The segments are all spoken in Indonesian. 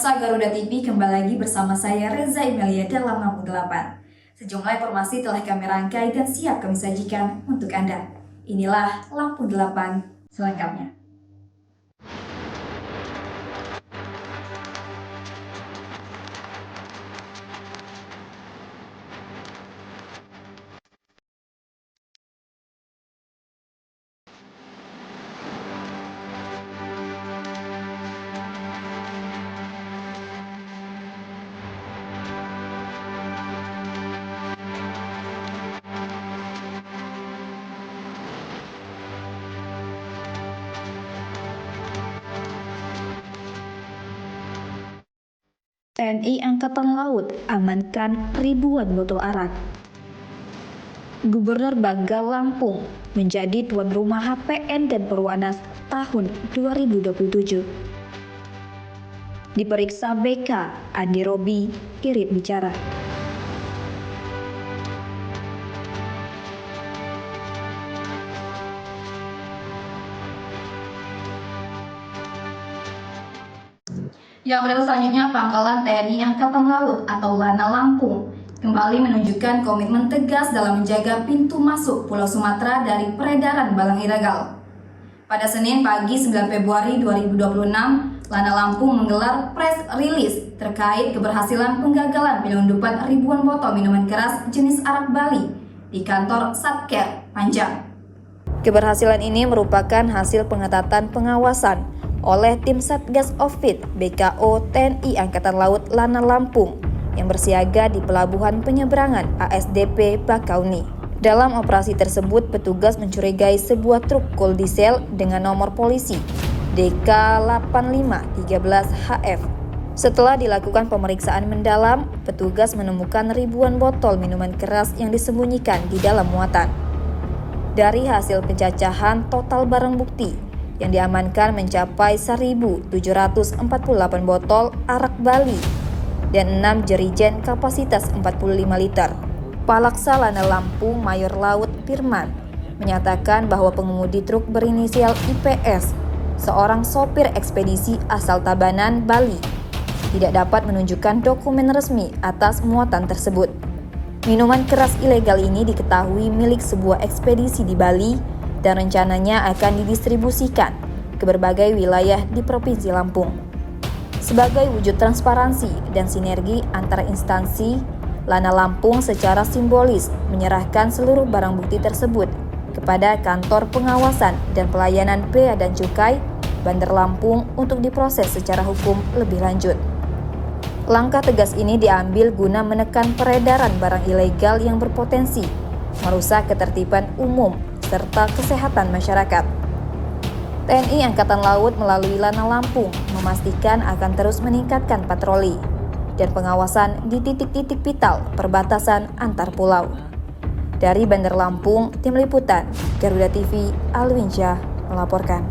pemirsa Garuda TV, kembali lagi bersama saya Reza Imelia dalam Lampu 8. Sejumlah informasi telah kami rangkai dan siap kami sajikan untuk Anda. Inilah Lampu 8 selengkapnya. TNI Angkatan Laut amankan ribuan botol arak. Gubernur Bangka Lampung menjadi tuan rumah HPN dan Perwanas tahun 2027. Diperiksa BK, Andi Robi irit bicara. Yang berita selanjutnya, Pangkalan TNI Angkatan Laut atau Lana Lampung kembali menunjukkan komitmen tegas dalam menjaga pintu masuk Pulau Sumatera dari peredaran barang ilegal. Pada Senin pagi 9 Februari 2026, Lana Lampung menggelar press release terkait keberhasilan penggagalan penyelundupan ribuan botol minuman keras jenis arak Bali di kantor Satker Panjang. Keberhasilan ini merupakan hasil pengetatan pengawasan oleh tim Satgas Ovid BKO TNI Angkatan Laut Lana Lampung yang bersiaga di Pelabuhan Penyeberangan ASDP Bakauni. Dalam operasi tersebut, petugas mencurigai sebuah truk cold diesel dengan nomor polisi DK8513HF. Setelah dilakukan pemeriksaan mendalam, petugas menemukan ribuan botol minuman keras yang disembunyikan di dalam muatan. Dari hasil pencacahan, total barang bukti yang diamankan mencapai 1.748 botol arak Bali dan 6 jerigen kapasitas 45 liter. Palaksa Lana Lampung Mayor Laut Firman menyatakan bahwa pengemudi truk berinisial IPS, seorang sopir ekspedisi asal Tabanan, Bali, tidak dapat menunjukkan dokumen resmi atas muatan tersebut. Minuman keras ilegal ini diketahui milik sebuah ekspedisi di Bali dan rencananya akan didistribusikan ke berbagai wilayah di Provinsi Lampung. Sebagai wujud transparansi dan sinergi antara instansi, Lana Lampung secara simbolis menyerahkan seluruh barang bukti tersebut kepada Kantor Pengawasan dan Pelayanan Bea dan Cukai Bandar Lampung untuk diproses secara hukum lebih lanjut. Langkah tegas ini diambil guna menekan peredaran barang ilegal yang berpotensi merusak ketertiban umum serta kesehatan masyarakat. TNI Angkatan Laut melalui Lana Lampung memastikan akan terus meningkatkan patroli dan pengawasan di titik-titik vital perbatasan antar pulau. Dari Bandar Lampung, Tim Liputan Garuda TV, Alwinsyah melaporkan.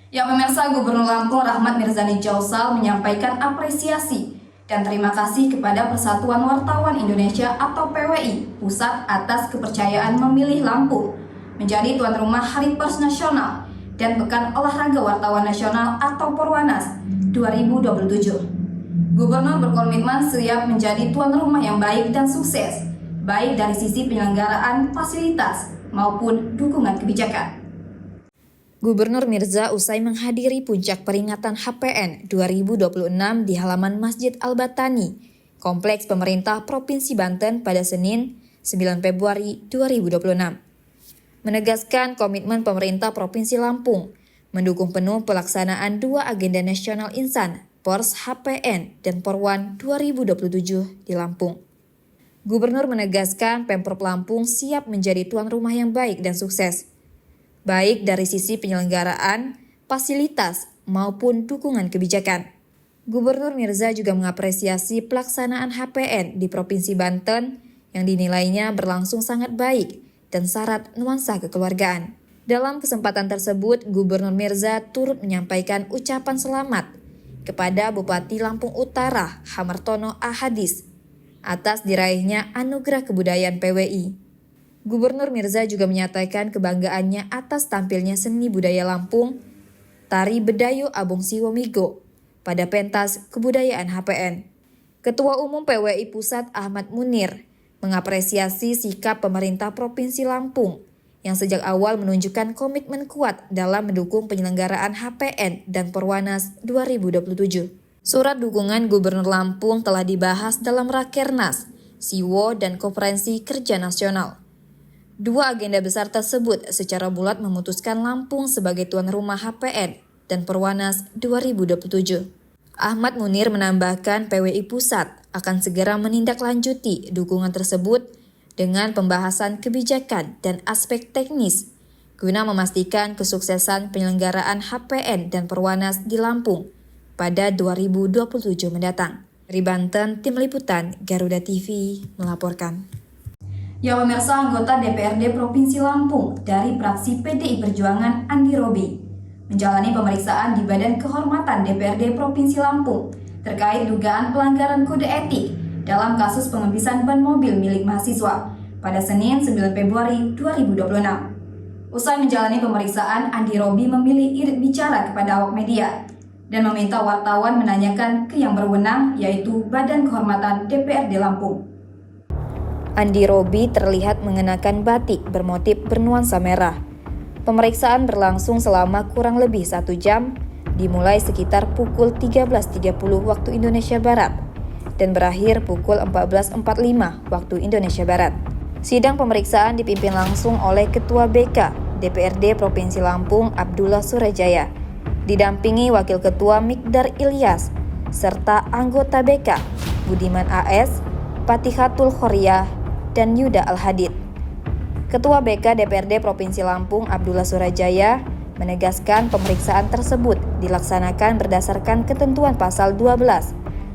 Ya pemirsa, Gubernur Lampung Rahmat Mirzani Jausal menyampaikan apresiasi dan terima kasih kepada Persatuan Wartawan Indonesia atau PWI Pusat atas kepercayaan memilih Lampung menjadi tuan rumah Hari Pers Nasional dan Pekan Olahraga Wartawan Nasional atau Perwanas 2027. Gubernur berkomitmen siap menjadi tuan rumah yang baik dan sukses, baik dari sisi penyelenggaraan fasilitas maupun dukungan kebijakan. Gubernur Mirza usai menghadiri puncak peringatan HPN 2026 di halaman Masjid Al-Batani, Kompleks Pemerintah Provinsi Banten pada Senin 9 Februari 2026. Menegaskan komitmen pemerintah Provinsi Lampung mendukung penuh pelaksanaan dua agenda nasional insan, Pors HPN dan Porwan 2027 di Lampung. Gubernur menegaskan Pemprov Lampung siap menjadi tuan rumah yang baik dan sukses, baik dari sisi penyelenggaraan, fasilitas, maupun dukungan kebijakan. Gubernur Mirza juga mengapresiasi pelaksanaan HPN di Provinsi Banten yang dinilainya berlangsung sangat baik dan syarat nuansa kekeluargaan. Dalam kesempatan tersebut, Gubernur Mirza turut menyampaikan ucapan selamat kepada Bupati Lampung Utara Hamartono Ahadis atas diraihnya Anugerah Kebudayaan PWI. Gubernur Mirza juga menyatakan kebanggaannya atas tampilnya seni budaya Lampung, tari Bedayo Abong Siwomigo, pada pentas kebudayaan HPN. Ketua Umum PWI Pusat Ahmad Munir mengapresiasi sikap pemerintah Provinsi Lampung yang sejak awal menunjukkan komitmen kuat dalam mendukung penyelenggaraan HPN dan Perwanas 2027. Surat dukungan Gubernur Lampung telah dibahas dalam Rakernas, Siwo, dan Konferensi Kerja Nasional. Dua agenda besar tersebut secara bulat memutuskan Lampung sebagai tuan rumah HPN dan Perwanas 2027. Ahmad Munir menambahkan PWI Pusat akan segera menindaklanjuti dukungan tersebut dengan pembahasan kebijakan dan aspek teknis guna memastikan kesuksesan penyelenggaraan HPN dan Perwanas di Lampung pada 2027 mendatang. Dari Banten, Tim Liputan Garuda TV melaporkan. Ya pemirsa, anggota DPRD Provinsi Lampung dari fraksi PDI Perjuangan Andi Robi menjalani pemeriksaan di Badan Kehormatan DPRD Provinsi Lampung terkait dugaan pelanggaran kode etik dalam kasus pengebisan ban mobil milik mahasiswa pada Senin 9 Februari 2026. Usai menjalani pemeriksaan, Andi Robi memilih irit bicara kepada awak media dan meminta wartawan menanyakan ke yang berwenang, yaitu Badan Kehormatan DPRD Lampung. Andi Robi terlihat mengenakan batik bermotif bernuansa merah. Pemeriksaan berlangsung selama kurang lebih 1 jam, dimulai sekitar pukul 13.30 waktu Indonesia Barat dan berakhir pukul 14.45 waktu Indonesia Barat. Sidang pemeriksaan dipimpin langsung oleh Ketua BK DPRD Provinsi Lampung Abdullah Surajaya, didampingi Wakil Ketua Mikdar Ilyas, serta anggota BK Budiman AS, Patihatul Khoriah, dan Yuda Al-Hadid. Ketua BK DPRD Provinsi Lampung Abdullah Surajaya menegaskan pemeriksaan tersebut dilaksanakan berdasarkan ketentuan pasal 12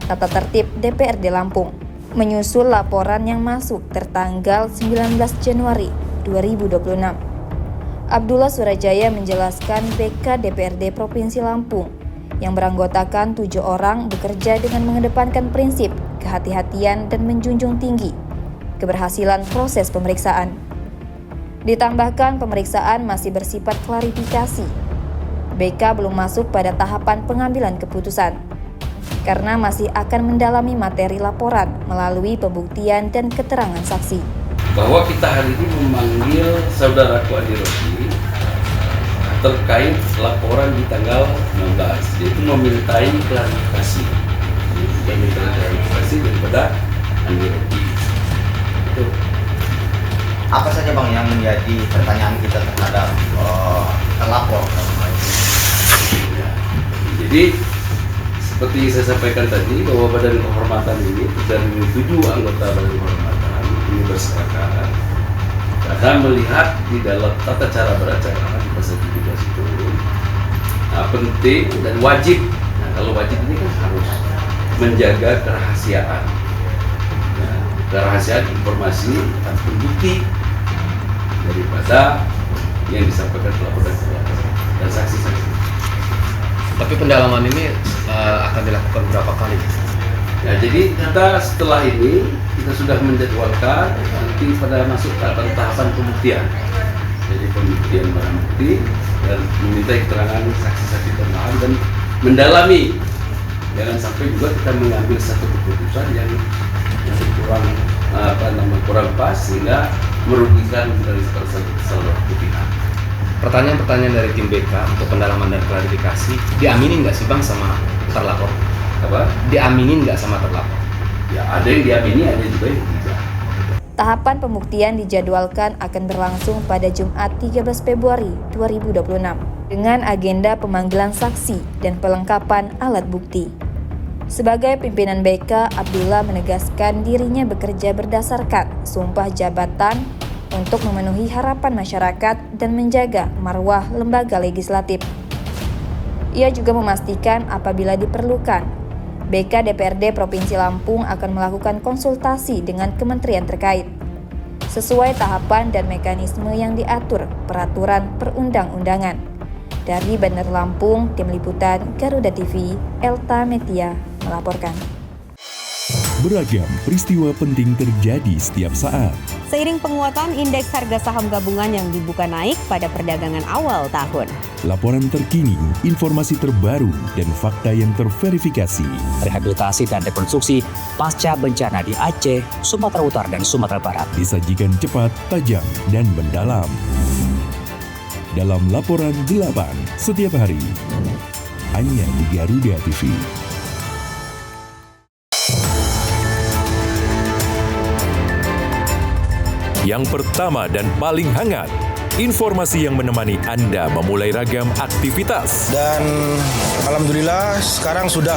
Tata Tertib DPRD Lampung, menyusul laporan yang masuk tertanggal 19 Januari 2026. Abdullah Surajaya menjelaskan BK DPRD Provinsi Lampung yang beranggotakan 7 orang bekerja dengan mengedepankan prinsip kehati-hatian dan menjunjung tinggi keberhasilan proses pemeriksaan. Ditambahkan pemeriksaan masih bersifat klarifikasi. BK belum masuk pada tahapan pengambilan keputusan karena masih akan mendalami materi laporan melalui pembuktian dan keterangan saksi. Bahwa kita hari ini memanggil saudaraku Andi Robi terkait laporan di tanggal 16, yaitu memintai klarifikasi. Memintai klarifikasi daripada Andi Robi. Itu. Apa saja Bang yang menjadi pertanyaan kita terhadap terlapor? Ya. Jadi seperti saya sampaikan tadi bahwa Badan Kehormatan ini dari 7 anggota Badan Kehormatan ini bersepakat karena melihat di dalam tata cara beracara di pasal 17 itu penting dan wajib. Nah, kalau wajib ini kan harus menjaga kerahasiaan. Nah, kerahasiaan informasi ataupun bukti daripada yang disampaikan pelapor dan saksi-saksi. Tapi pendalaman ini akan dilakukan berapa kali? Ya, jadi kita setelah ini kita sudah menjadwalkan nanti pada masuk tahapan pembuktian. Jadi pembuktian barang bukti dan meminta keterangan saksi-saksi tambahan dan mendalami. Jangan sampai juga kita mengambil satu keputusan yang kurang pas sehingga merugikan dari salah satu pihak. Pertanyaan-pertanyaan dari tim BK untuk pendalaman dan klarifikasi diaminin nggak sih Bang sama terlapor? Apa? Diaminin nggak sama terlapor? Ya ada yang diamini, ada juga yang tidak. Tahapan pembuktian dijadwalkan akan berlangsung pada Jumat 13 Februari 2026 dengan agenda pemanggilan saksi dan pelengkapan alat bukti. Sebagai pimpinan BK, Abdullah menegaskan dirinya bekerja berdasarkan sumpah jabatan untuk memenuhi harapan masyarakat dan menjaga marwah lembaga legislatif. Ia juga memastikan apabila diperlukan, BK DPRD Provinsi Lampung akan melakukan konsultasi dengan kementerian terkait, sesuai tahapan dan mekanisme yang diatur peraturan perundang-undangan. Dari Bandar Lampung, Tim Liputan Garuda TV, Elta Metia melaporkan. Beragam peristiwa penting terjadi setiap saat. Seiring penguatan indeks harga saham gabungan yang dibuka naik pada perdagangan awal tahun. Laporan terkini, informasi terbaru, dan fakta yang terverifikasi. Rehabilitasi dan rekonstruksi pasca bencana di Aceh, Sumatera Utara, dan Sumatera Barat. Disajikan cepat, tajam, dan mendalam. Dalam Laporan 8 setiap hari, hanya di Garuda TV. Yang pertama dan paling hangat, informasi yang menemani Anda memulai ragam aktivitas. Dan alhamdulillah sekarang sudah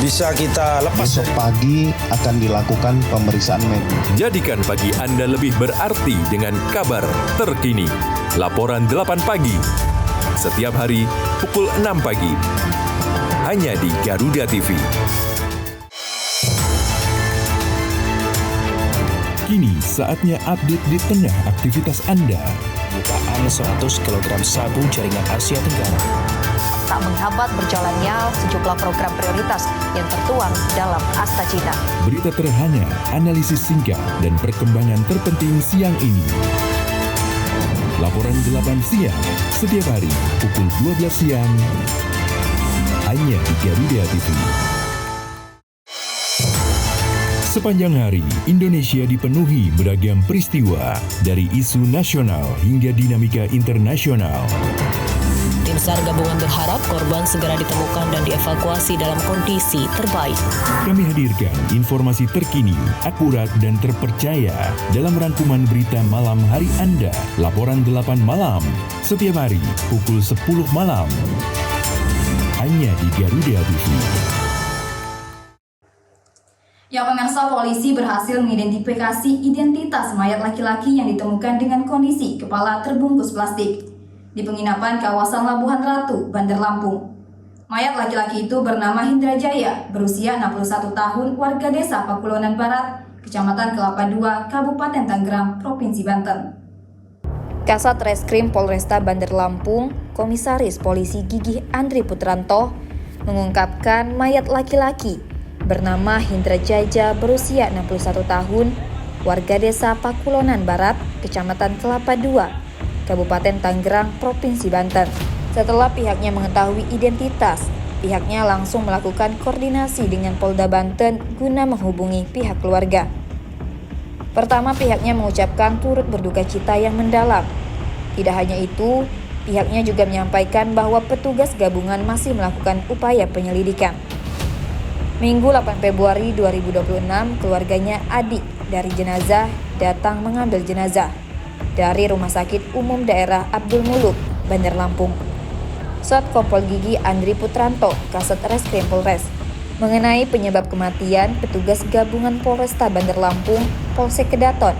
bisa kita lepas. Besok pagi akan dilakukan pemeriksaan medis. Jadikan pagi Anda lebih berarti dengan kabar terkini. Laporan 8 pagi. Setiap hari pukul 6 pagi. Hanya di Garuda TV. Kini saatnya update di tengah aktivitas Anda. Bukaan 100 kg sabu jaringan Asia Tenggara. Tak menghambat berjalannya sejumlah program prioritas yang tertuang dalam Asta Cita. Berita terhangat, analisis singkat, dan perkembangan terpenting siang ini. Laporan 8 siang, setiap hari pukul 12 siang, hanya di Garuda TV. Sepanjang hari, Indonesia dipenuhi beragam peristiwa, dari isu nasional hingga dinamika internasional. Tim SAR gabungan berharap korban segera ditemukan dan dievakuasi dalam kondisi terbaik. Kami hadirkan informasi terkini, akurat, dan terpercaya dalam rangkuman berita malam hari Anda. Laporan 8 malam, setiap hari pukul 10 malam. Hanya di Garuda TV. Ya pemirsa, polisi berhasil mengidentifikasi identitas mayat laki-laki yang ditemukan dengan kondisi kepala terbungkus plastik di penginapan kawasan Labuhan Ratu, Bandar Lampung. Mayat laki-laki itu bernama Hindra Jaya, berusia 61 tahun, warga desa Pakulonan Barat, Kecamatan Kelapa II, Kabupaten Tangerang, Provinsi Banten. Kasat Reskrim Polresta Bandar Lampung, Komisaris Polisi Gigih Andri Putranto, mengungkapkan mayat laki-laki bernama Hindra Jaya berusia 61 tahun, warga desa Pakulonan Barat, Kecamatan Kelapa II, Kabupaten Tangerang, Provinsi Banten. Setelah pihaknya mengetahui identitas, pihaknya langsung melakukan koordinasi dengan Polda Banten guna menghubungi pihak keluarga. Pertama, pihaknya mengucapkan turut berduka cita yang mendalam. Tidak hanya itu, pihaknya juga menyampaikan bahwa petugas gabungan masih melakukan upaya penyelidikan. Minggu 8 Februari 2026, keluarganya adik dari jenazah datang mengambil jenazah dari Rumah Sakit Umum Daerah Abdul Muluk, Bandar Lampung. Sat Kompol Gigi Andri Putranto, Kasat Reskrim Polres. Mengenai penyebab kematian, petugas gabungan Polresta Bandar Lampung, Polsek Kedaton,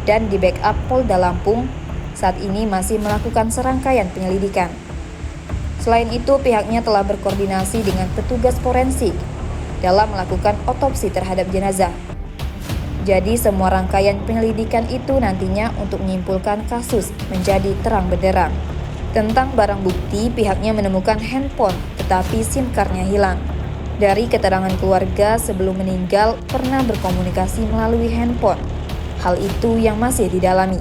dan di backup Polda Lampung saat ini masih melakukan serangkaian penyelidikan. Selain itu, pihaknya telah berkoordinasi dengan petugas forensik dalam melakukan otopsi terhadap jenazah. Jadi semua rangkaian penyelidikan itu nantinya untuk menyimpulkan kasus menjadi terang benderang. Tentang barang bukti, pihaknya menemukan handphone tetapi SIM card-nya hilang. Dari keterangan keluarga, sebelum meninggal pernah berkomunikasi melalui handphone. Hal itu yang masih didalami.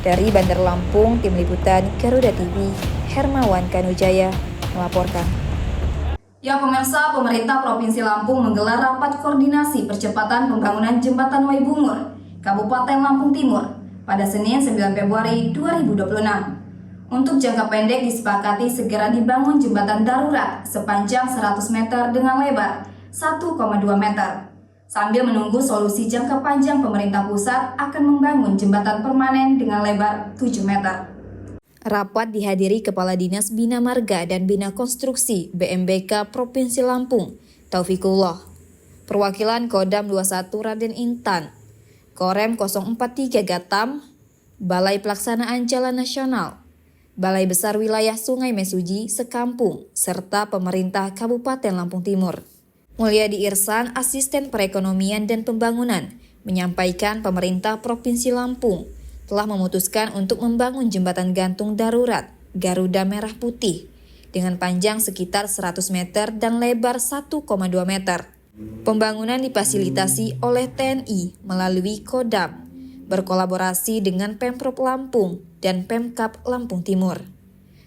Dari Bandar Lampung, Tim Liputan Garuda TV, Hermawan Kanujaya melaporkan. Ya pemirsa, pemerintah Provinsi Lampung menggelar rapat koordinasi percepatan pembangunan Jembatan Waibungur, Kabupaten Lampung Timur, pada Senin 9 Februari 2026. Untuk jangka pendek disepakati segera dibangun jembatan darurat sepanjang 100 meter dengan lebar 1,2 meter. Sambil menunggu solusi jangka panjang, pemerintah pusat akan membangun jembatan permanen dengan lebar 7 meter. Rapat dihadiri Kepala Dinas Bina Marga dan Bina Konstruksi BMBK Provinsi Lampung, Taufikullah, perwakilan Kodam 21 Raden Intan, Korem 043 Gatam, Balai Pelaksanaan Jalan Nasional, Balai Besar Wilayah Sungai Mesuji Sekampung, serta pemerintah Kabupaten Lampung Timur. Mulyadi Irsan, Asisten Perekonomian dan Pembangunan, menyampaikan pemerintah Provinsi Lampung telah memutuskan untuk membangun jembatan gantung darurat Garuda Merah Putih dengan panjang sekitar 100 meter dan lebar 1,2 meter. Pembangunan difasilitasi oleh TNI melalui Kodam, berkolaborasi dengan Pemprov Lampung dan Pemkab Lampung Timur.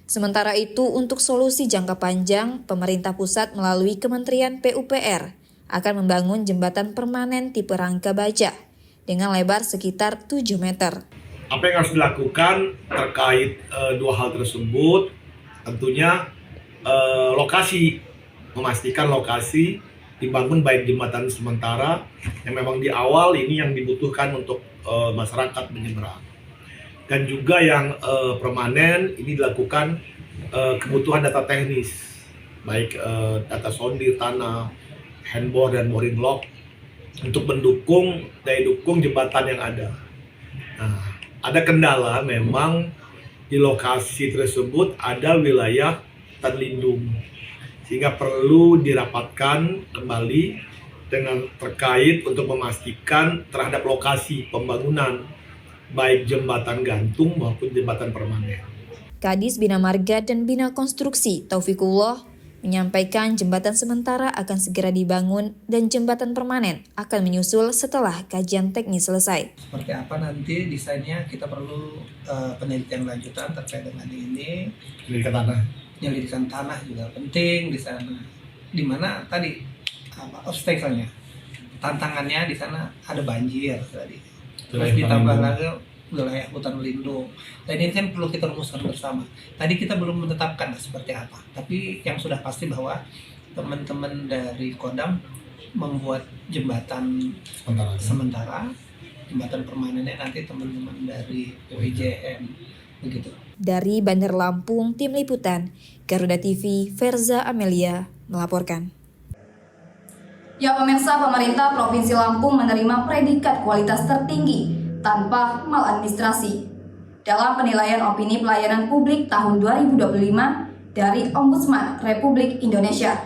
Sementara itu, untuk solusi jangka panjang, pemerintah pusat melalui Kementerian PUPR akan membangun jembatan permanen tipe rangka baja dengan lebar sekitar 7 meter. Apa yang harus dilakukan terkait dua hal tersebut? Tentunya lokasi, memastikan lokasi dibangun baik jembatan sementara yang memang di awal ini yang dibutuhkan untuk masyarakat menyeberang, dan juga yang permanen ini dilakukan kebutuhan data teknis baik data sondir tanah, handbore dan mooring lock untuk mendukung daya dukung jembatan yang ada. Nah, ada kendala memang di lokasi tersebut ada wilayah hutan lindung, sehingga perlu dirapatkan kembali dengan terkait untuk memastikan terhadap lokasi pembangunan baik jembatan gantung maupun jembatan permanen. Kadis Bina Marga dan Bina Konstruksi Taufikullah menyampaikan jembatan sementara akan segera dibangun dan jembatan permanen akan menyusul setelah kajian teknis selesai. Seperti apa nanti desainnya, kita perlu penelitian lanjutan terkait dengan ini. Penyelidikan tanah juga penting di sana. Di mana tadi obstacle-nya, tantangannya di sana ada banjir tadi. Terus ditambah lagi wilayah hutan lindung. Dan ini kan perlu kita rumuskan bersama. Tadi kita belum menetapkan seperti apa. Tapi yang sudah pasti bahwa teman-teman dari Kodam membuat jembatan sementara, jembatan permanennya nanti teman-teman dari PWJM begitu. Dari Bandar Lampung, Tim Liputan Garuda TV, Verza Amelia melaporkan. Ya pemirsa, pemerintah Provinsi Lampung menerima predikat kualitas tertinggi tanpa maladministrasi dalam penilaian opini pelayanan publik tahun 2025 dari Ombudsman Republik Indonesia.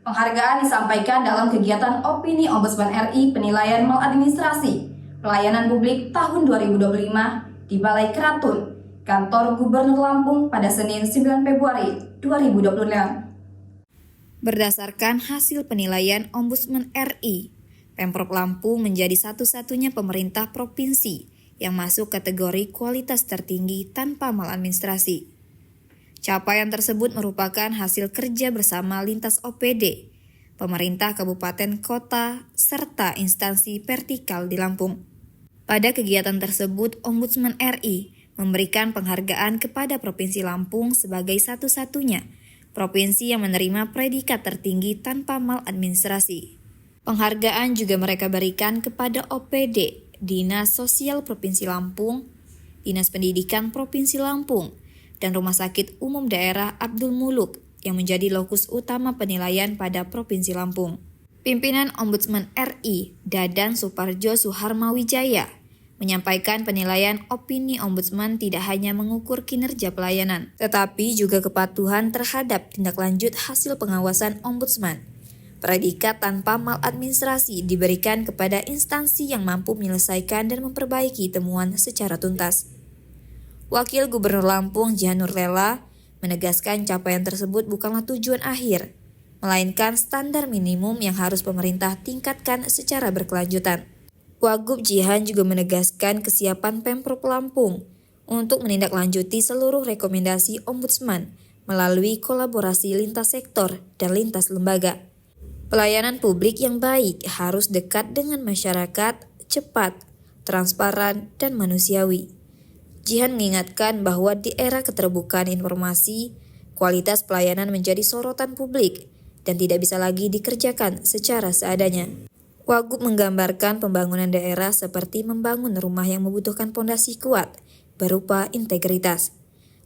Penghargaan disampaikan dalam kegiatan opini Ombudsman RI penilaian maladministrasi pelayanan publik tahun 2025 di Balai Keratun, Kantor Gubernur Lampung pada Senin 9 Februari 2026. Berdasarkan hasil penilaian Ombudsman RI, Pemprov Lampung menjadi satu-satunya pemerintah provinsi yang masuk kategori kualitas tertinggi tanpa maladministrasi. Capaian tersebut merupakan hasil kerja bersama lintas OPD, pemerintah kabupaten kota, serta instansi vertikal di Lampung. Pada kegiatan tersebut, Ombudsman RI memberikan penghargaan kepada Provinsi Lampung sebagai satu-satunya provinsi yang menerima predikat tertinggi tanpa maladministrasi. Penghargaan juga mereka berikan kepada OPD, Dinas Sosial Provinsi Lampung, Dinas Pendidikan Provinsi Lampung, dan Rumah Sakit Umum Daerah Abdul Muluk yang menjadi lokus utama penilaian pada Provinsi Lampung. Pimpinan Ombudsman RI, Dadan Suparjo Suharmawijaya, menyampaikan penilaian opini Ombudsman tidak hanya mengukur kinerja pelayanan, tetapi juga kepatuhan terhadap tindak lanjut hasil pengawasan Ombudsman. Predikat tanpa maladministrasi diberikan kepada instansi yang mampu menyelesaikan dan memperbaiki temuan secara tuntas. Wakil Gubernur Lampung Jihan Nurlela menegaskan capaian tersebut bukanlah tujuan akhir, melainkan standar minimum yang harus pemerintah tingkatkan secara berkelanjutan. Wagub Jihan juga menegaskan kesiapan Pemprov Lampung untuk menindaklanjuti seluruh rekomendasi Ombudsman melalui kolaborasi lintas sektor dan lintas lembaga. Pelayanan publik yang baik harus dekat dengan masyarakat, cepat, transparan, dan manusiawi. Jihan mengingatkan bahwa di era keterbukaan informasi, kualitas pelayanan menjadi sorotan publik dan tidak bisa lagi dikerjakan secara seadanya. Wagub menggambarkan pembangunan daerah seperti membangun rumah yang membutuhkan pondasi kuat berupa integritas.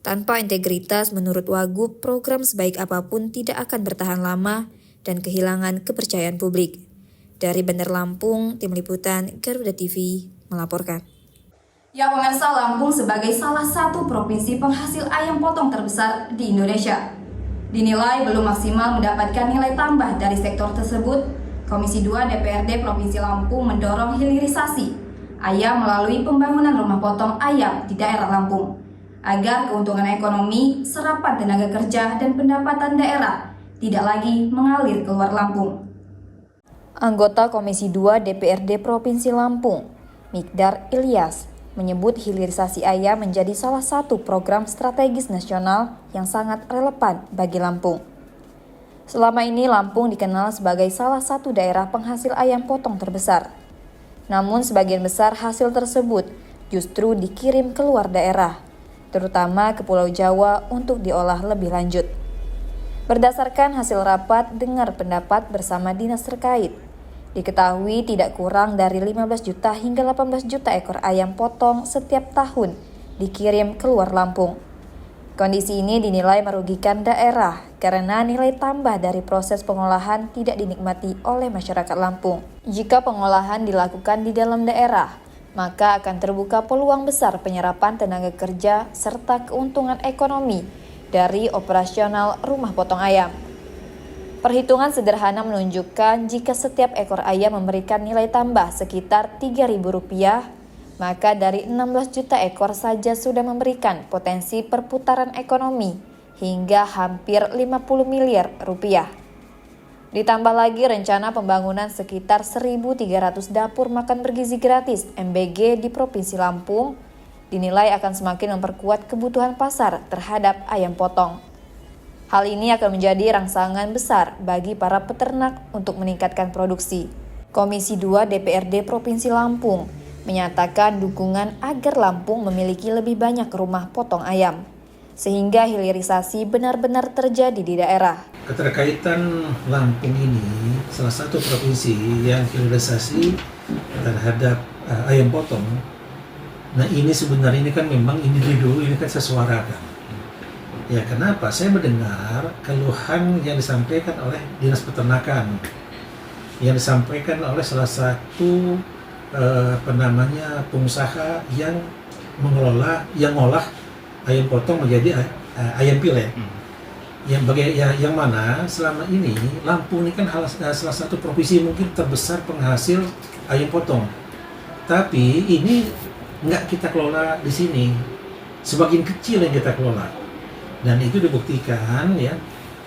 Tanpa integritas, menurut Wagub, program sebaik apapun tidak akan bertahan lama dan kehilangan kepercayaan publik. Dari Bandar Lampung, Tim Liputan Garuda TV melaporkan. Ya pemirsa, Lampung sebagai salah satu provinsi penghasil ayam potong terbesar di Indonesia dinilai belum maksimal mendapatkan nilai tambah dari sektor tersebut. Komisi 2 DPRD Provinsi Lampung mendorong hilirisasi ayam melalui pembangunan rumah potong ayam di daerah Lampung agar keuntungan ekonomi, serapan tenaga kerja, dan pendapatan daerah tidak lagi mengalir keluar Lampung. Anggota Komisi 2 DPRD Provinsi Lampung, Mikdar Ilyas, menyebut hilirisasi ayam menjadi salah satu program strategis nasional yang sangat relevan bagi Lampung. Selama ini Lampung dikenal sebagai salah satu daerah penghasil ayam potong terbesar. Namun sebagian besar hasil tersebut justru dikirim keluar daerah, terutama ke Pulau Jawa untuk diolah lebih lanjut. Berdasarkan hasil rapat dengar pendapat bersama dinas terkait, diketahui tidak kurang dari 15 juta hingga 18 juta ekor ayam potong setiap tahun dikirim keluar Lampung. Kondisi ini dinilai merugikan daerah karena nilai tambah dari proses pengolahan tidak dinikmati oleh masyarakat Lampung. Jika pengolahan dilakukan di dalam daerah, maka akan terbuka peluang besar penyerapan tenaga kerja serta keuntungan ekonomi dari operasional rumah potong ayam. Perhitungan sederhana menunjukkan jika setiap ekor ayam memberikan nilai tambah sekitar Rp3.000, maka dari 16 juta ekor saja sudah memberikan potensi perputaran ekonomi hingga hampir 50 miliar rupiah. Ditambah lagi rencana pembangunan sekitar 1.300 dapur makan bergizi gratis MBG di Provinsi Lampung dinilai akan semakin memperkuat kebutuhan pasar terhadap ayam potong. Hal ini akan menjadi rangsangan besar bagi para peternak untuk meningkatkan produksi. Komisi 2 DPRD Provinsi Lampung menyatakan dukungan agar Lampung memiliki lebih banyak rumah potong ayam, sehingga hilirisasi benar-benar terjadi di daerah. Keterkaitan Lampung ini salah satu provinsi yang hilirisasi terhadap ayam potong. Nah ini sebenarnya ini kan memang individu, ini kan sesuarakan. Ya kenapa? Saya mendengar keluhan yang disampaikan oleh Dinas Peternakan, yang disampaikan oleh salah satu pengusaha yang mengelola, yang ngolah ayam potong menjadi ayam pilet. Yang mana selama ini Lampung ini kan salah satu provinsi mungkin terbesar penghasil ayam potong. Tapi ini nggak kita kelola di sini, sebagian kecil yang kita kelola. Dan itu dibuktikan ya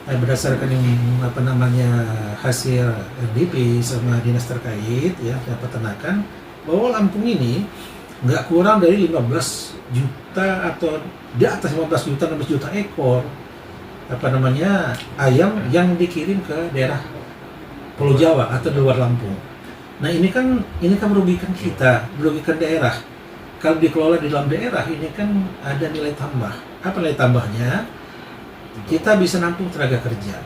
berdasarkan yang hasil RDP sama dinas terkait ya peternakan, bahwa Lampung ini nggak kurang dari 15 juta atau di atas 15 juta 16 juta ekor ayam yang dikirim ke daerah Pulau Jawa atau luar Lampung. Nah ini kan merugikan kita, merugikan daerah. Kalau dikelola di dalam daerah ini kan ada nilai tambah. Apa nilai tambahnya? Kita bisa nampung tenaga kerja.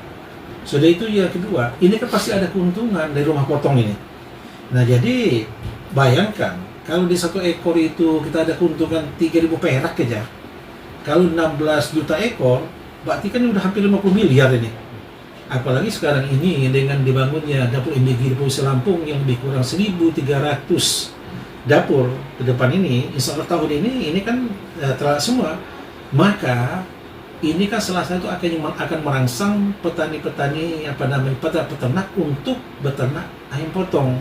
Sudah itu yang kedua, ini kan pasti ada keuntungan dari rumah potong ini. Nah jadi bayangkan kalau di satu ekor itu kita ada keuntungan 3.000 perak aja. Kalau 16 juta ekor, berarti kan udah hampir 50 miliar ini. Apalagi sekarang ini dengan dibangunnya dapur MBG di Provinsi Lampung yang lebih kurang 1.300 dapur ke depan ini, insya Allah tahun ini kan telah semua. Maka ini kan salah satu akan merangsang petani-petani peternak untuk beternak ayam potong.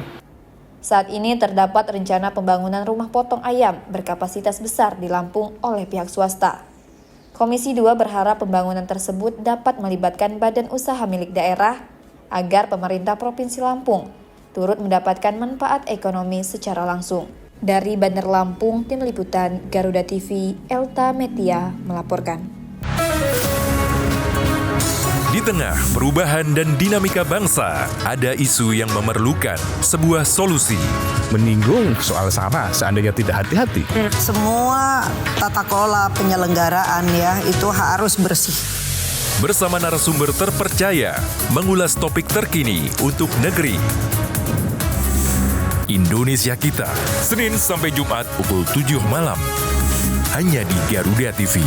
Saat ini terdapat rencana pembangunan rumah potong ayam berkapasitas besar di Lampung oleh pihak swasta. Komisi 2 berharap pembangunan tersebut dapat melibatkan badan usaha milik daerah agar pemerintah Provinsi Lampung turut mendapatkan manfaat ekonomi secara langsung. Dari Bandar Lampung, Tim Liputan Garuda TV, Elta Metia melaporkan. Di tengah perubahan dan dinamika bangsa, ada isu yang memerlukan sebuah solusi. Menyinggung soal SARA seandainya tidak hati-hati. Semua tata kelola penyelenggaraan ya itu harus bersih. Bersama narasumber terpercaya, mengulas topik terkini untuk negeri. Indonesia Kita, Senin sampai Jumat pukul 7 malam. Hanya di Garuda TV.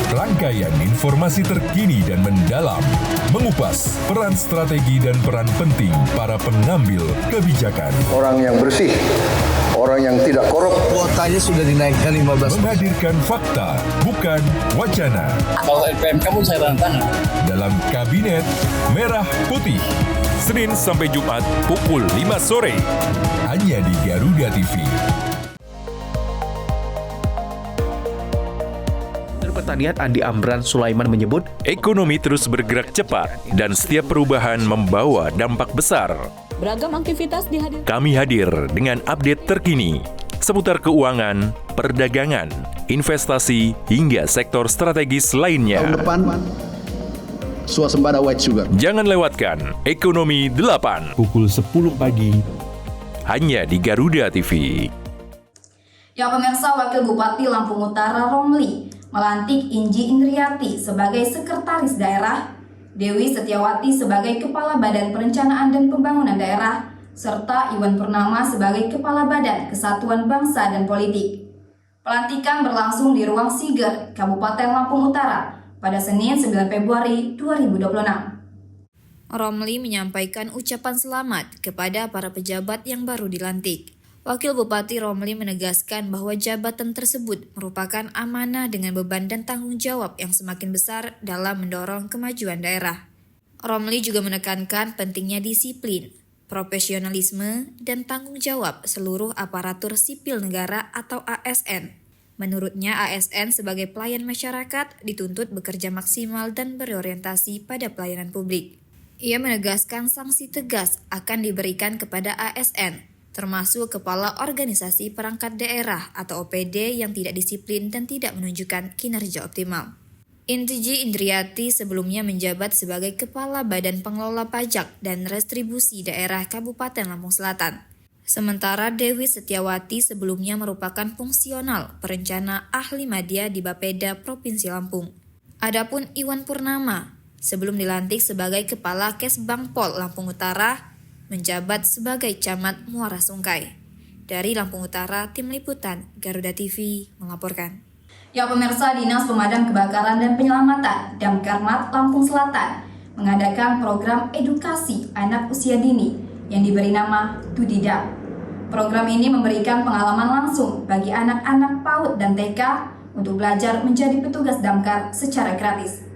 Rangkaian informasi terkini dan mendalam, mengupas peran strategi dan peran penting para pengambil kebijakan. Orang yang bersih, orang yang tidak korup. Kuotanya sudah dinaikkan 15%. Menghadirkan fakta, bukan wacana. Kalau LPMK pun saya tantang. Dalam Kabinet Merah Putih, Senin sampai Jumat pukul 5 sore. Hanya di Garuda TV. Pertanian Andi Amran Sulaiman menyebut, ekonomi terus bergerak cepat dan setiap perubahan membawa dampak besar. Beragam aktivitas dihadirkan. Kami hadir dengan update terkini seputar keuangan, perdagangan, investasi, hingga sektor strategis lainnya. Tahun depan, swasembada white sugar. Jangan lewatkan Ekonomi 8 pukul 10 pagi hanya di Garuda TV. Ya pemirsa, Wakil Bupati Lampung Utara Romli melantik Inji Indriati sebagai Sekretaris Daerah, Dewi Setiawati sebagai Kepala Badan Perencanaan dan Pembangunan Daerah, serta Iwan Purnama sebagai Kepala Badan Kesatuan Bangsa dan Politik. Pelantikan berlangsung di Ruang Siger, Kabupaten Lampung Utara pada Senin 9 Februari 2026. Romli menyampaikan ucapan selamat kepada para pejabat yang baru dilantik. Wakil Bupati Romli menegaskan bahwa jabatan tersebut merupakan amanah dengan beban dan tanggung jawab yang semakin besar dalam mendorong kemajuan daerah. Romli juga menekankan pentingnya disiplin, profesionalisme, dan tanggung jawab seluruh aparatur sipil negara atau ASN. Menurutnya, ASN sebagai pelayan masyarakat dituntut bekerja maksimal dan berorientasi pada pelayanan publik. Ia menegaskan sanksi tegas akan diberikan kepada ASN, termasuk Kepala Organisasi Perangkat Daerah atau OPD yang tidak disiplin dan tidak menunjukkan kinerja optimal. Inji Indriati sebelumnya menjabat sebagai Kepala Badan Pengelola Pajak dan Restribusi Daerah Kabupaten Lampung Selatan. Sementara Dewi Setiawati sebelumnya merupakan fungsional perencana ahli media di Bapeda Provinsi Lampung. Adapun Iwan Purnama sebelum dilantik sebagai Kepala Kesbangpol Lampung Utara, menjabat sebagai Camat Muara Sungkai. Dari Lampung Utara, Tim Liputan Garuda TV melaporkan. Ya pemirsa, Dinas Pemadam Kebakaran dan Penyelamatan Damkarmat Lampung Selatan mengadakan program edukasi anak usia dini yang diberi nama Dudidam. Program ini memberikan pengalaman langsung bagi anak-anak PAUD dan TK untuk belajar menjadi petugas damkar secara gratis.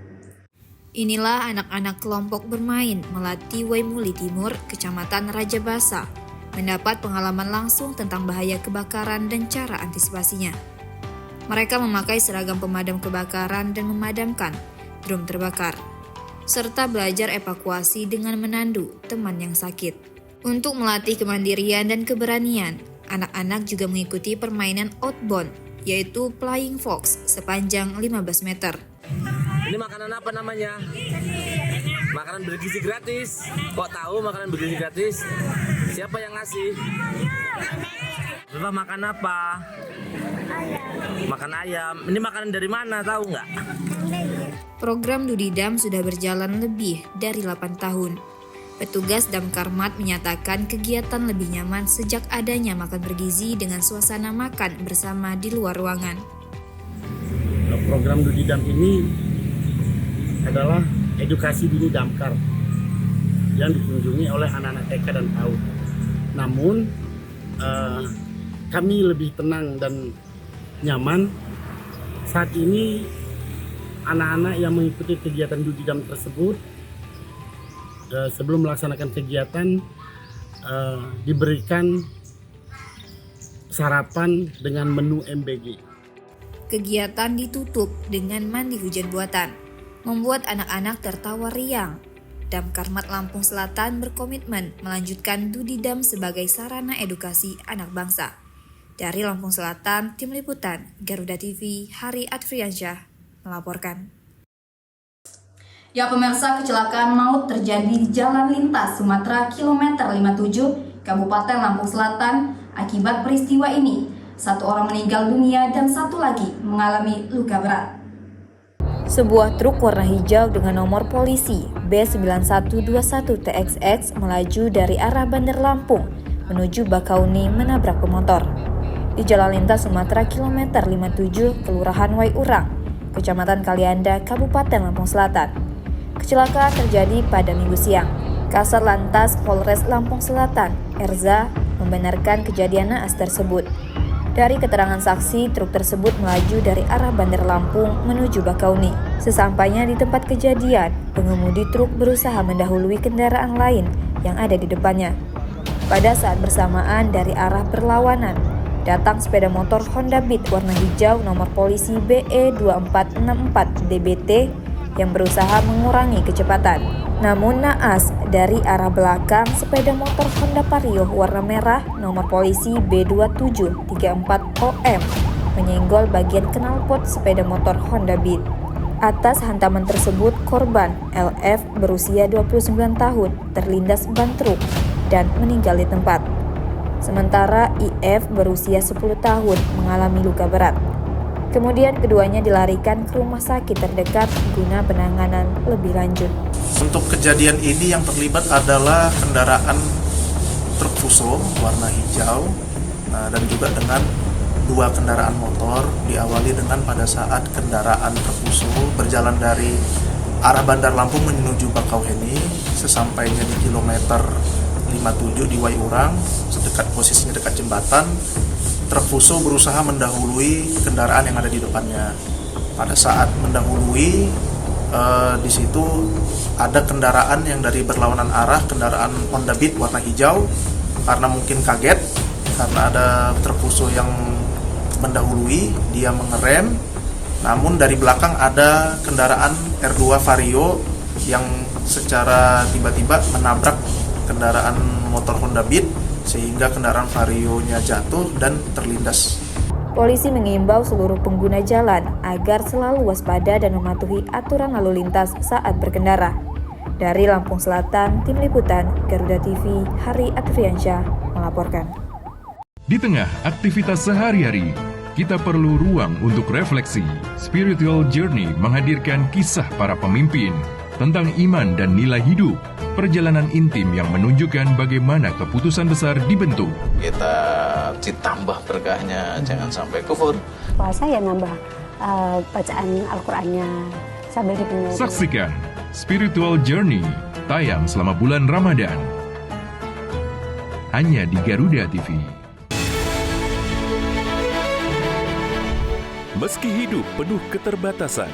Inilah anak-anak kelompok bermain Melati Waimuli Timur, Kecamatan Raja Basa, mendapat pengalaman langsung tentang bahaya kebakaran dan cara antisipasinya. Mereka memakai seragam pemadam kebakaran dan memadamkan drum terbakar, serta belajar evakuasi dengan menandu teman yang sakit. Untuk melatih kemandirian dan keberanian, anak-anak juga mengikuti permainan outbound, yaitu flying fox sepanjang 15 meter. Ini makanan apa namanya? Makanan bergizi gratis. Kok tahu makanan bergizi gratis? Siapa yang ngasih? Bapak makan apa? Makan ayam. Ini makanan dari mana, tahu nggak? Program Dudidam sudah berjalan lebih dari 8 tahun. Petugas Damkarmat menyatakan kegiatan lebih nyaman sejak adanya makan bergizi dengan suasana makan bersama di luar ruangan. Program Dudidam ini adalah edukasi dini damkar yang dikunjungi oleh anak-anak TK dan PAUD. Namun kami lebih tenang dan nyaman saat ini. Anak-anak yang mengikuti kegiatan Dudidam tersebut sebelum melaksanakan kegiatan diberikan sarapan dengan menu MBG. Kegiatan ditutup dengan mandi hujan buatan, membuat anak-anak tertawa riang. Damkarmat Lampung Selatan berkomitmen melanjutkan Dudidam sebagai sarana edukasi anak bangsa. Dari Lampung Selatan, Tim Liputan Garuda TV, Hari Adriansyah melaporkan. Ya pemirsa, kecelakaan maut terjadi di Jalan Lintas Sumatera kilometer 57 Kabupaten Lampung Selatan. Akibat peristiwa ini, 1 orang meninggal dunia dan 1 lagi mengalami luka berat. Sebuah truk warna hijau dengan nomor polisi B9121TXX melaju dari arah Bandar Lampung menuju Bakauni menabrak pemotor. Di Jalan Lintas Sumatera kilometer 57 Kelurahan Waiurang, Kecamatan Kalianda, Kabupaten Lampung Selatan. Kecelakaan terjadi pada Minggu siang. Kasat Lantas Polres Lampung Selatan, Erza, membenarkan kejadian naas tersebut. Dari keterangan saksi, truk tersebut melaju dari arah Bandar Lampung menuju Bakauni. Sesampainya di tempat kejadian, pengemudi truk berusaha mendahului kendaraan lain yang ada di depannya. Pada saat bersamaan dari arah berlawanan, datang sepeda motor Honda Beat warna hijau nomor polisi BE2464 DBT yang berusaha mengurangi kecepatan. Namun naas, dari arah belakang sepeda motor Honda Vario warna merah nomor polisi B2734OM menyenggol bagian knalpot sepeda motor Honda Beat. Atas hantaman tersebut, korban LF berusia 29 tahun terlindas ban truk dan meninggal di tempat. Sementara IF berusia 10 tahun mengalami luka berat. Kemudian keduanya dilarikan ke rumah sakit terdekat guna penanganan lebih lanjut. Untuk kejadian ini yang terlibat adalah kendaraan truk Fuso warna hijau dan juga dengan 2 kendaraan motor. Diawali dengan pada saat kendaraan truk Fuso berjalan dari arah Bandar Lampung menuju Bakauheni, sesampainya di kilometer 57 di Waiurang, posisinya dekat jembatan. Truk Fuso berusaha mendahului kendaraan yang ada di depannya. Pada saat mendahului, di situ ada kendaraan yang dari berlawanan arah, kendaraan Honda Beat warna hijau, karena mungkin kaget karena ada truk Fuso yang mendahului, dia mengerem. Namun dari belakang ada kendaraan R2 Vario yang secara tiba-tiba menabrak kendaraan motor Honda Beat, sehingga kendaraan Vario-nya jatuh dan terlindas. Polisi mengimbau seluruh pengguna jalan agar selalu waspada dan mematuhi aturan lalu lintas saat berkendara. Dari Lampung Selatan, Tim Liputan Garuda TV, Hari Adriansyah melaporkan. Di tengah aktivitas sehari-hari, kita perlu ruang untuk refleksi. Spiritual Journey menghadirkan kisah para pemimpin tentang iman dan nilai hidup, perjalanan intim yang menunjukkan bagaimana keputusan besar dibentuk. Kita ditambah berkahnya, jangan sampai kufur. Puasa ya nambah bacaan Al-Qur'annya sambil didengar. Saksikan Spiritual Journey, tayang selama bulan Ramadan. Hanya di Garuda TV. Meski hidup penuh keterbatasan,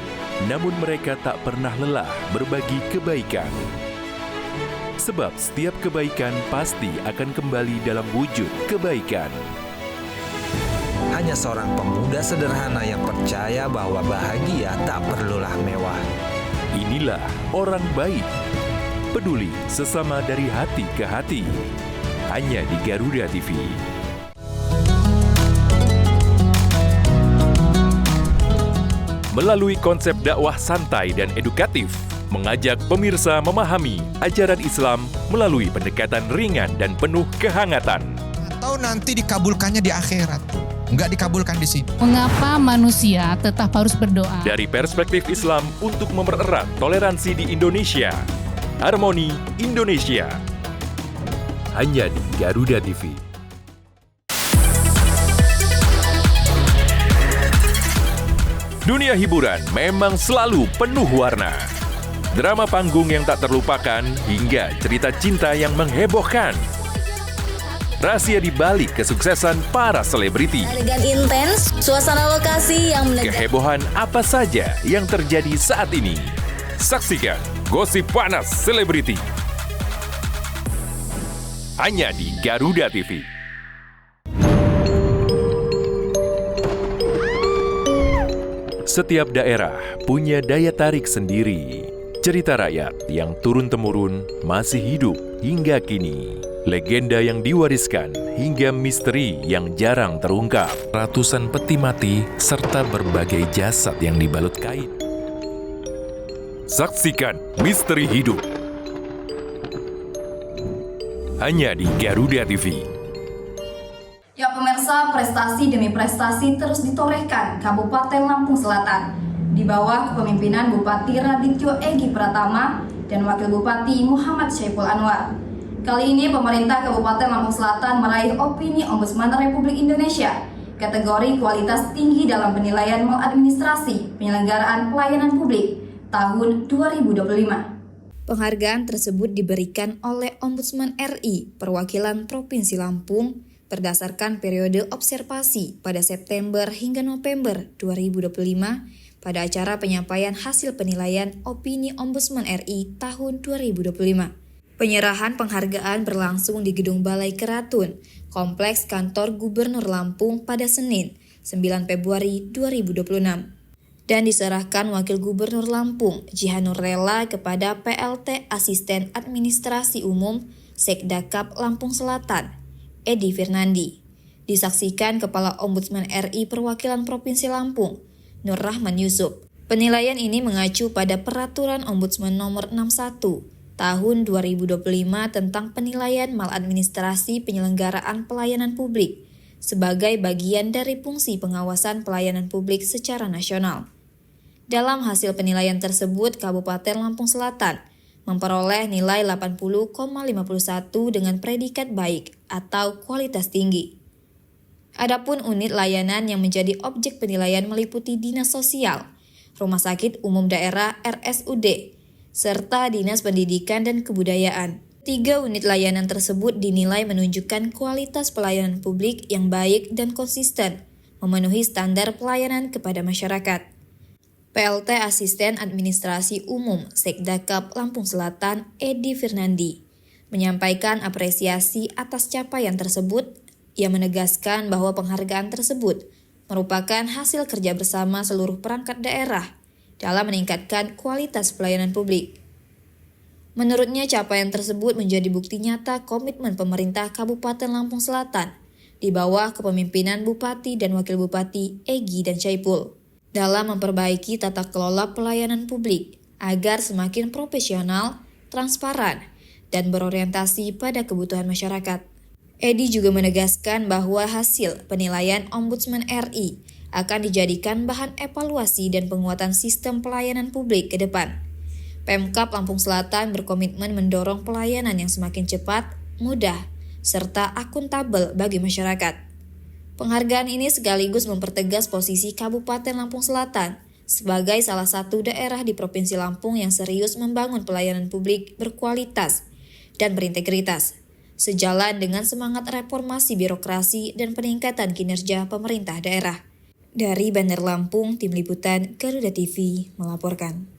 namun mereka tak pernah lelah berbagi kebaikan. Sebab setiap kebaikan pasti akan kembali dalam wujud kebaikan. Hanya seorang pemuda sederhana yang percaya bahwa bahagia tak perlulah mewah. Inilah orang baik, peduli sesama dari hati ke hati. Hanya di Garuda TV. Melalui konsep dakwah santai dan edukatif, mengajak pemirsa memahami ajaran Islam melalui pendekatan ringan dan penuh kehangatan. Atau nanti dikabulkannya di akhirat, nggak dikabulkan di sini. Mengapa manusia tetap harus berdoa? Dari perspektif Islam untuk mempererat toleransi di Indonesia, Harmoni Indonesia. Hanya di Garuda TV. Dunia hiburan memang selalu penuh warna. Drama panggung yang tak terlupakan hingga cerita cinta yang menghebohkan. Rahasia di balik kesuksesan para selebriti. Adegan intens, suasana lokasi yang kehebohan apa saja yang terjadi saat ini. Saksikan Gosip Panas Selebriti. Hanya di Garuda TV. Setiap daerah punya daya tarik sendiri. Cerita rakyat yang turun-temurun masih hidup hingga kini. Legenda yang diwariskan hingga misteri yang jarang terungkap. Ratusan peti mati serta berbagai jasad yang dibalut kain. Saksikan Misteri Hidup. Hanya di Garuda TV. Ya pemirsa, prestasi demi prestasi terus ditorehkan Kabupaten Lampung Selatan di bawah kepemimpinan Bupati Radityo Egi Pratama dan Wakil Bupati Muhammad Syaiful Anwar. Kali ini pemerintah Kabupaten Lampung Selatan meraih opini Ombudsman Republik Indonesia kategori kualitas tinggi dalam penilaian maladministrasi penyelenggaraan pelayanan publik tahun 2025. Penghargaan tersebut diberikan oleh Ombudsman RI Perwakilan Provinsi Lampung berdasarkan periode observasi pada September hingga November 2025 pada acara penyampaian hasil penilaian opini Ombudsman RI tahun 2025. Penyerahan penghargaan berlangsung di Gedung Balai Keratun, Kompleks Kantor Gubernur Lampung pada Senin, 9 Februari 2026. Dan diserahkan Wakil Gubernur Lampung, Jihanur Rela kepada PLT Asisten Administrasi Umum Sekdakap Lampung Selatan, Edi Firnandi. Disaksikan Kepala Ombudsman RI Perwakilan Provinsi Lampung, Nur Rahman Yusuf. Penilaian ini mengacu pada Peraturan Ombudsman Nomor 61 Tahun 2025 tentang penilaian maladministrasi penyelenggaraan pelayanan publik sebagai bagian dari fungsi pengawasan pelayanan publik secara nasional. Dalam hasil penilaian tersebut, Kabupaten Lampung Selatan memperoleh nilai 80,51 dengan predikat baik atau kualitas tinggi. Adapun unit layanan yang menjadi objek penilaian meliputi Dinas Sosial, Rumah Sakit Umum Daerah RSUD, serta Dinas Pendidikan dan Kebudayaan. 3 unit layanan tersebut dinilai menunjukkan kualitas pelayanan publik yang baik dan konsisten, memenuhi standar pelayanan kepada masyarakat. PLT Asisten Administrasi Umum Sekdakap Lampung Selatan, Edi Firnandi, menyampaikan apresiasi atas capaian tersebut. Ia menegaskan bahwa penghargaan tersebut merupakan hasil kerja bersama seluruh perangkat daerah dalam meningkatkan kualitas pelayanan publik. Menurutnya, capaian tersebut menjadi bukti nyata komitmen pemerintah Kabupaten Lampung Selatan di bawah kepemimpinan Bupati dan Wakil Bupati Egi dan Syaipul dalam memperbaiki tata kelola pelayanan publik agar semakin profesional, transparan, dan berorientasi pada kebutuhan masyarakat. Edi juga menegaskan bahwa hasil penilaian Ombudsman RI akan dijadikan bahan evaluasi dan penguatan sistem pelayanan publik ke depan. Pemkab Lampung Selatan berkomitmen mendorong pelayanan yang semakin cepat, mudah, serta akuntabel bagi masyarakat. Penghargaan ini sekaligus mempertegas posisi Kabupaten Lampung Selatan sebagai salah satu daerah di Provinsi Lampung yang serius membangun pelayanan publik berkualitas dan berintegritas, sejalan dengan semangat reformasi birokrasi dan peningkatan kinerja pemerintah daerah. Dari Bandar Lampung, Tim Liputan Garuda TV melaporkan.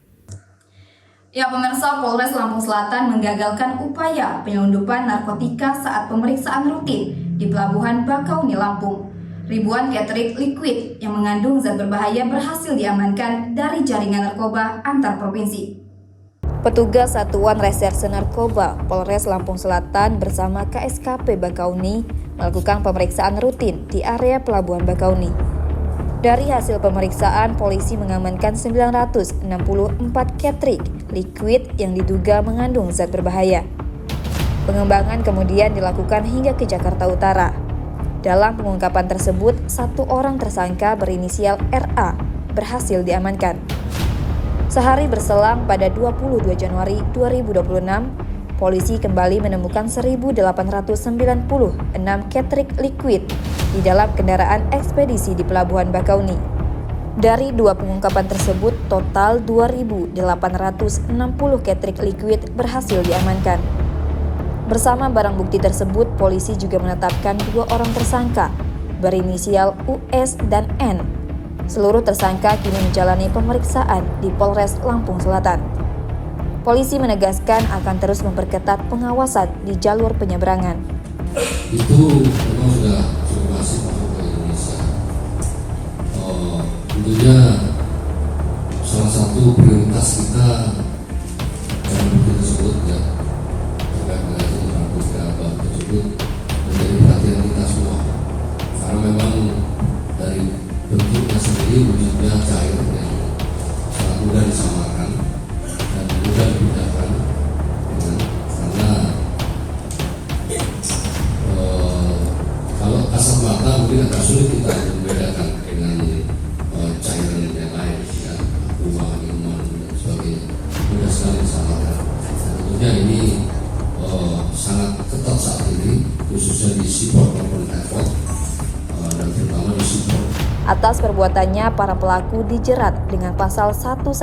Ya, pemirsa, Polres Lampung Selatan menggagalkan upaya penyelundupan narkotika saat pemeriksaan rutin di Pelabuhan Bakauni, Lampung. Ribuan catering liquid yang mengandung zat berbahaya berhasil diamankan dari jaringan narkoba antar provinsi. Petugas Satuan Reserse Narkoba Polres Lampung Selatan bersama KSKP Bakauni melakukan pemeriksaan rutin di area Pelabuhan Bakauni. Dari hasil pemeriksaan, polisi mengamankan 964 catering liquid yang diduga mengandung zat berbahaya. Pengembangan kemudian dilakukan hingga ke Jakarta Utara. Dalam pengungkapan tersebut, 1 orang tersangka berinisial RA berhasil diamankan. Sehari berselang pada 22 Januari 2026, polisi kembali menemukan 1.896 catering liquid di dalam kendaraan ekspedisi di Pelabuhan Bakauni. Dari 2 pengungkapan tersebut, total 2.860 catering liquid berhasil diamankan. Bersama barang bukti tersebut, polisi juga menetapkan 2 orang tersangka berinisial US dan N. Seluruh tersangka kini menjalani pemeriksaan di Polres Lampung Selatan. Polisi menegaskan akan terus memperketat pengawasan di jalur penyeberangan. Itu memang sudah cukup masif masuk ke Indonesia. Tentunya salah satu prioritas kita dalam bukti tersebut ya terkait dengan itu narkotika tersebut menjadi perhatian kita semua. Karena memang dari bentuknya sendiri wujudnya cair yang sangat mudah disamarkan dan mudah dipindahkan, karena kalau kasat mata mungkin agak sulit kita membedakan dengan cairan yang lain, ya, aqua, minuman dan sebagainya, mudah sekali disamarkan. Tentunya ini sangat ketat saat ini, khususnya di Seaport maupun Airport, dan terutama di Seaport. Atas perbuatannya, para pelaku dijerat dengan pasal 114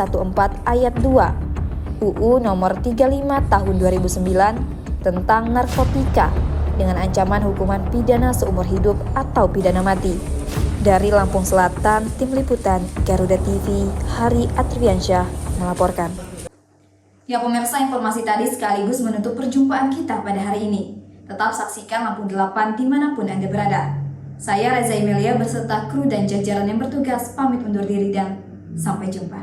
ayat 2 UU nomor 35 tahun 2009 tentang narkotika dengan ancaman hukuman pidana seumur hidup atau pidana mati. Dari Lampung Selatan, Tim Liputan Garuda TV, Hari Atriansyah melaporkan. Ya pemirsa, informasi tadi sekaligus menutup perjumpaan kita pada hari ini. Tetap saksikan Lampung 8 dimanapun Anda berada. Saya Reza Imelia beserta kru dan jajaran yang bertugas pamit undur diri dan sampai jumpa.